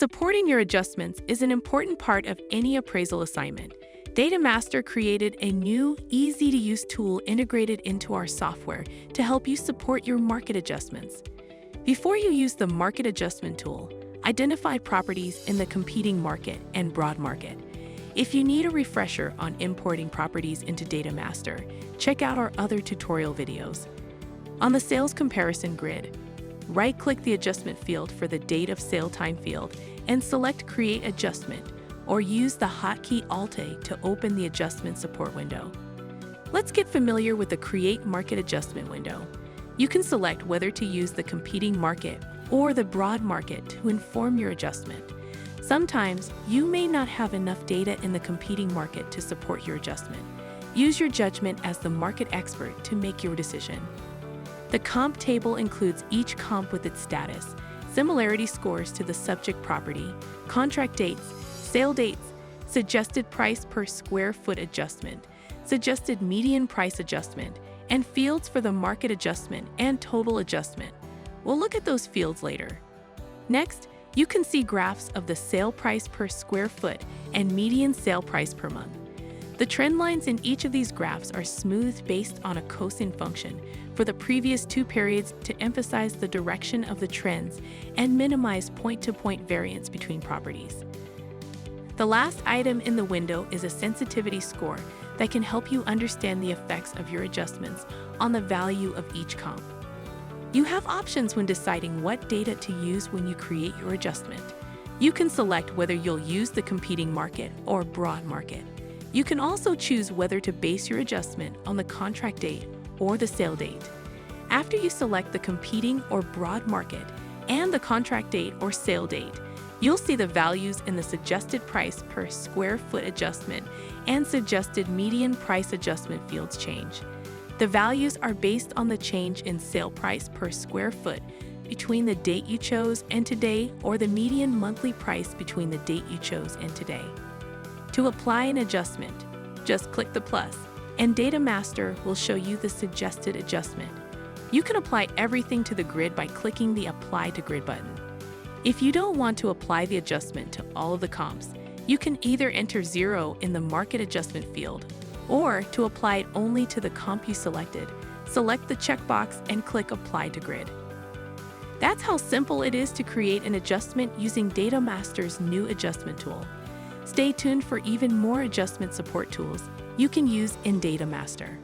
Supporting your adjustments is an important part of any appraisal assignment. DataMaster created a new, easy-to-use tool integrated into our software to help you support your market adjustments. Before you use the Market Adjustment tool, identify properties in the competing market and broad market. If you need a refresher on importing properties into DataMaster, check out our other tutorial videos. On the Sales Comparison grid, right-click the Adjustment field for the Date of Sale Time field and select Create Adjustment, or use the hotkey Alt-A to open the Adjustment Support window. Let's get familiar with the Create Market Adjustment window. You can select whether to use the competing market or the broad market to inform your adjustment. Sometimes, you may not have enough data in the competing market to support your adjustment. Use your judgment as the market expert to make your decision. The comp table includes each comp with its status, similarity scores to the subject property, contract dates, sale dates, suggested price per square foot adjustment, suggested median price adjustment, and fields for the market adjustment and total adjustment. We'll look at those fields later. Next, you can see graphs of the sale price per square foot and median sale price per month. The trend lines in each of these graphs are smoothed based on a cosine function for the previous two periods to emphasize the direction of the trends and minimize point-to-point variance between properties. The last item in the window is a sensitivity score that can help you understand the effects of your adjustments on the value of each comp. You have options when deciding what data to use when you create your adjustment. You can select whether you'll use the competing market or broad market. You can also choose whether to base your adjustment on the contract date or the sale date. After you select the competing or broad market and the contract date or sale date, you'll see the values in the suggested price per square foot adjustment and suggested median price adjustment fields change. The values are based on the change in sale price per square foot between the date you chose and today, or the median monthly price between the date you chose and today. To apply an adjustment, just click the plus, and DataMaster will show you the suggested adjustment. You can apply everything to the grid by clicking the Apply to Grid button. If you don't want to apply the adjustment to all of the comps, you can either enter 0 in the Market Adjustment field, or to apply it only to the comp you selected, select the checkbox and click Apply to Grid. That's how simple it is to create an adjustment using DataMaster's new adjustment tool. Stay tuned for even more adjustment support tools you can use in DataMaster.